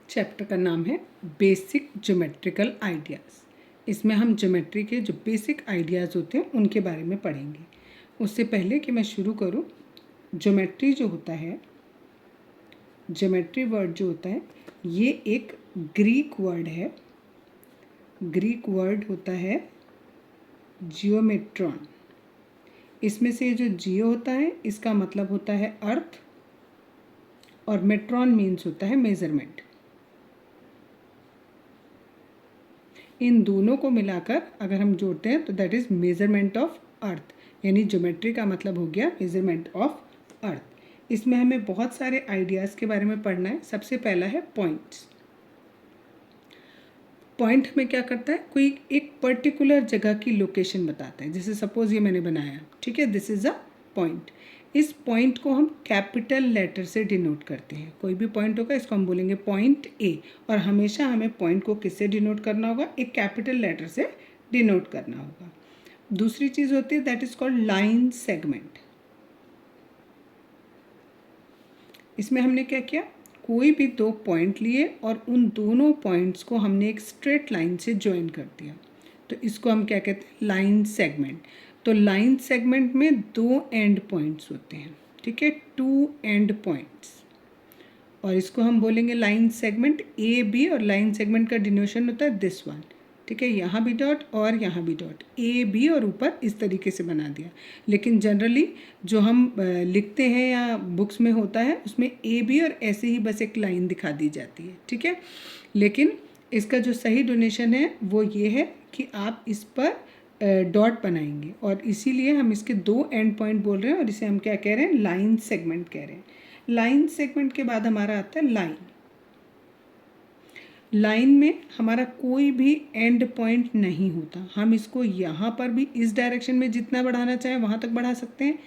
Chapter का नाम है बेसिक ज्योमेट्रिकल आइडियाज़। इसमें हम ज्योमेट्री के जो बेसिक आइडियाज़ होते हैं उनके बारे में पढ़ेंगे। उससे पहले कि मैं शुरू करूं, ज्योमेट्री जो होता है, ज्योमेट्री वर्ड जो होता है, ये एक ग्रीक वर्ड है। ग्रीक वर्ड होता है जियोमेट्रॉन। इसमें से जो जियो होता है इसका मतलब होता है अर्थ, और मेट्रॉन मीन्स होता है मेजरमेंट। इन दोनों को मिलाकर अगर हम जोड़ते हैं तो that is measurement of earth, यानी ज्योमेट्री का मतलब हो गया मेजरमेंट ऑफ अर्थ। इसमें हमें बहुत सारे आइडियाज़ के बारे में पढ़ना है। सबसे पहला है पॉइंट्स। पॉइंट हमें क्या करता है, कोई एक पर्टिकुलर जगह की लोकेशन बताता है। जैसे सपोज ये मैंने बनाया, ठीक है, दिस इज़ अ पॉइंट। इस पॉइंट को हम कैपिटल लेटर से डिनोट करते हैं। कोई भी पॉइंट होगा इसको हम बोलेंगे पॉइंट ए, और हमेशा हमें पॉइंट को किससे डिनोट करना होगा, एक कैपिटल लेटर से डिनोट करना होगा। दूसरी चीज़ होती है that is called line segment. इसमें हमने क्या किया, कोई भी दो पॉइंट लिए और उन दोनों पॉइंट्स को हमने एक स्ट्रेट लाइन से ज्वाइन कर दिया, तो इसको हम क्या कहते हैं, लाइन सेगमेंट। तो लाइन सेगमेंट में दो एंड पॉइंट्स होते हैं, ठीक है, टू एंड पॉइंट्स, और इसको हम बोलेंगे लाइन सेगमेंट ए बी, और लाइन सेगमेंट का डिनोशन होता है दिस वन, ठीक है, यहाँ भी डॉट और यहाँ भी डॉट, ए बी और ऊपर इस तरीके से बना दिया। लेकिन जनरली जो हम लिखते हैं या बुक्स में होता है उसमें ए बी और ऐसे ही बस एक लाइन दिखा दी जाती है, ठीक है। लेकिन इसका जो सही डोनेशन है वो ये है कि आप इस पर डॉट बनाएंगे, और इसीलिए हम इसके दो एंड पॉइंट बोल रहे हैं, और इसे हम क्या कह रहे हैं, लाइन सेगमेंट कह रहे हैं। लाइन सेगमेंट के बाद हमारा आता है लाइन। लाइन में हमारा कोई भी एंड पॉइंट नहीं होता। हम इसको यहाँ पर भी इस डायरेक्शन में जितना बढ़ाना चाहें वहाँ तक बढ़ा सकते हैं,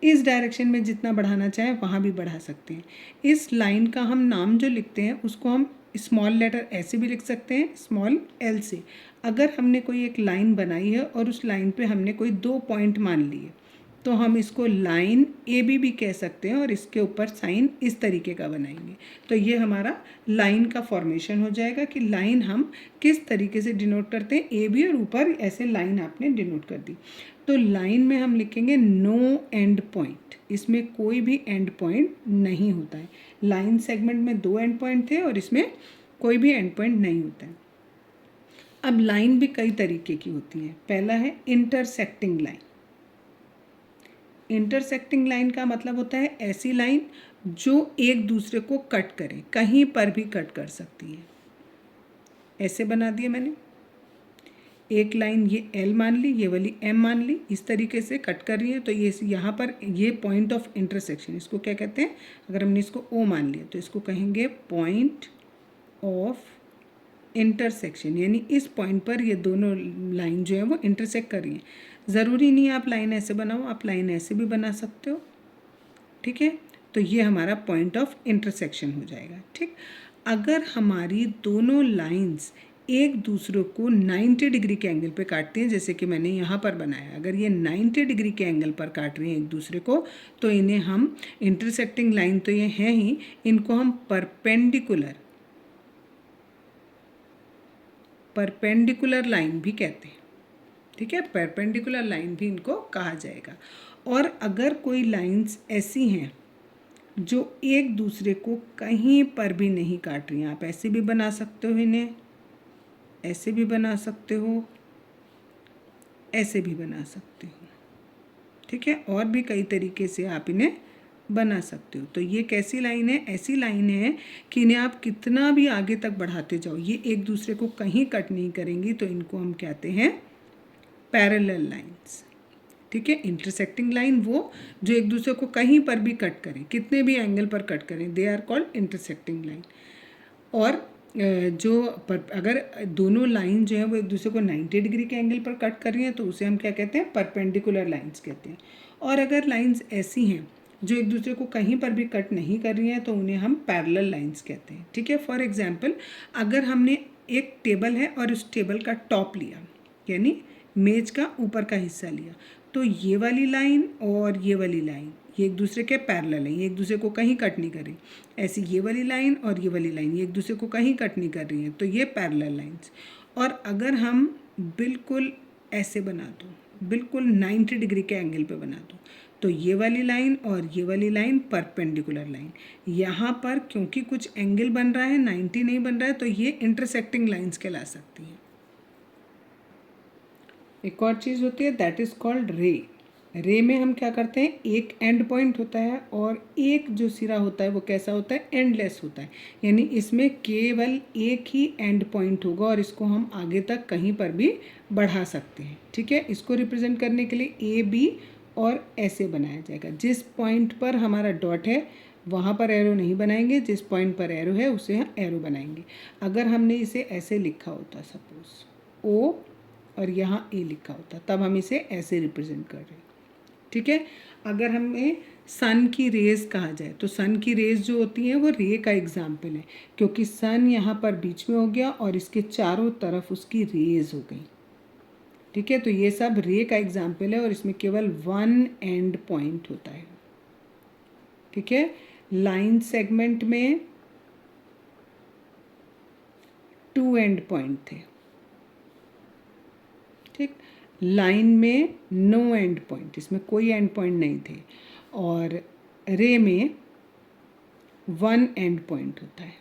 इस डायरेक्शन में जितना बढ़ाना चाहें वहाँ भी बढ़ा सकते हैं। इस लाइन का हम नाम जो लिखते हैं उसको हम स्मॉल लेटर ऐसे भी लिख सकते हैं, स्मॉल एल से। अगर हमने कोई एक लाइन बनाई है और उस लाइन पे हमने कोई दो पॉइंट मान लिए तो हम इसको लाइन ए बी भी कह सकते हैं, और इसके ऊपर साइन इस तरीके का बनाएंगे। तो ये हमारा लाइन का फॉर्मेशन हो जाएगा कि लाइन हम किस तरीके से डिनोट करते हैं, ए बी और ऊपर ऐसे लाइन आपने डिनोट कर दी। तो लाइन में हम लिखेंगे नो एंड पॉइंट, इसमें कोई भी एंड पॉइंट नहीं होता है। लाइन सेगमेंट में दो एंड पॉइंट थे और इसमें कोई भी एंड पॉइंट नहीं होता है। अब लाइन भी कई तरीके की होती है। पहला है इंटरसेक्टिंग लाइन। इंटरसेक्टिंग लाइन का मतलब होता है ऐसी लाइन जो एक दूसरे को कट करे, कहीं पर भी कट कर सकती है। ऐसे बना दिया मैंने एक लाइन, ये एल मान ली, ये वाली एम मान ली, इस तरीके से कट कर रही है। तो ये यहाँ पर ये पॉइंट ऑफ इंटरसेक्शन, इसको क्या कहते हैं, अगर हमने इसको ओ मान लिया तो इसको कहेंगे पॉइंट ऑफ इंटरसेक्शन, यानी इस पॉइंट पर ये दोनों लाइन जो है वो इंटरसेक्ट कर रही हैं। ज़रूरी नहीं आप लाइन ऐसे बनाओ, आप लाइन ऐसे भी बना सकते हो, ठीक है। तो ये हमारा पॉइंट ऑफ इंटरसेक्शन हो जाएगा, ठीक। अगर हमारी दोनों लाइंस एक दूसरे को 90 डिग्री के एंगल पे काटती हैं, जैसे कि मैंने यहाँ पर बनाया, अगर ये 90 डिग्री के एंगल पर काट रही हैं एक दूसरे को, तो इन्हें हम इंटरसेक्टिंग लाइन तो ये हैं ही, इनको हम परपेंडिकुलर लाइन भी कहते हैं, ठीक है। परपेंडिकुलर लाइन भी इनको कहा जाएगा। और अगर कोई लाइंस ऐसी हैं जो एक दूसरे को कहीं पर भी नहीं काट रही हैं, आप ऐसे भी बना सकते हो, इन्हें ऐसे भी बना सकते हो, ऐसे भी बना सकते हो, ठीक है, और भी कई तरीके से आप इन्हें बना सकते हो। तो ये कैसी लाइन है, ऐसी लाइन है कि इन्हें आप कितना भी आगे तक बढ़ाते जाओ ये एक दूसरे को कहीं कट नहीं करेंगी, तो इनको हम कहते हैं पैरेलल लाइंस, ठीक है। इंटरसेक्टिंग लाइन वो जो एक दूसरे को कहीं पर भी कट करें, कितने भी एंगल पर कट करें, they are called intersecting line. और अगर दोनों लाइन जो है वो एक दूसरे को 90 डिग्री के एंगल पर कट कर रही हैं तो उसे हम क्या कहते हैं, परपेंडिकुलर लाइंस कहते हैं। और अगर लाइंस ऐसी हैं जो एक दूसरे को कहीं पर भी कट नहीं कर रही हैं तो उन्हें हम पैरेलल लाइंस कहते हैं, ठीक है। फॉर एग्जांपल, अगर हमने एक टेबल है और उस टेबल का टॉप लिया, यानी मेज का ऊपर का हिस्सा लिया, तो ये वाली लाइन और ये वाली लाइन ये एक दूसरे के पैरेलल हैं, ये एक दूसरे को कहीं कट नहीं कर रही। ऐसी ये वाली लाइन और ये वाली लाइन ये एक दूसरे को कहीं कट नहीं कर रही है, तो ये पैरेलल लाइंस। और अगर हम बिल्कुल ऐसे बना दो, बिल्कुल 90 डिग्री के एंगल पे बना दो, तो ये वाली लाइन और ये वाली लाइन परपेंडिकुलर लाइन। यहाँ पर क्योंकि कुछ एंगल बन रहा है, 90 नहीं बन रहा है, तो ये इंटरसेक्टिंग लाइंस कहला सकती हैं। एक और चीज़ होती है दैट इज़ कॉल्ड रे। रे में हम क्या करते हैं, एक एंड पॉइंट होता है और एक जो सिरा होता है वो कैसा होता है, एंडलेस होता है। यानी इसमें केवल एक ही एंड पॉइंट होगा और इसको हम आगे तक कहीं पर भी बढ़ा सकते हैं। ठीक है, इसको रिप्रेजेंट करने के लिए ए बी और ऐसे बनाया जाएगा। जिस पॉइंट पर हमारा डॉट है वहाँ पर एरो नहीं बनाएंगे, जिस पॉइंट पर एरो है उसे हम एरो बनाएंगे। अगर हमने इसे ऐसे लिखा होता, सपोज ओ और यहाँ ए लिखा होता, तब हम इसे ऐसे रिप्रेजेंट कर रहे हैं। ठीक है, अगर हमें सन की रेज़ कहा जाए तो सन की रेज़ जो होती हैं वो रे का एग्जाम्पल है, क्योंकि सन यहाँ पर बीच में हो गया और इसके चारों तरफ उसकी रेज़ हो गई। ठीक है, तो ये सब रे का एग्जाम्पल है और इसमें केवल वन एंड पॉइंट होता है। ठीक है, लाइन सेगमेंट में 2 एंड पॉइंट थे। ठीक, लाइन में नो एंड पॉइंट, इसमें कोई एंड पॉइंट नहीं थे। और रे में 1 एंड पॉइंट होता है।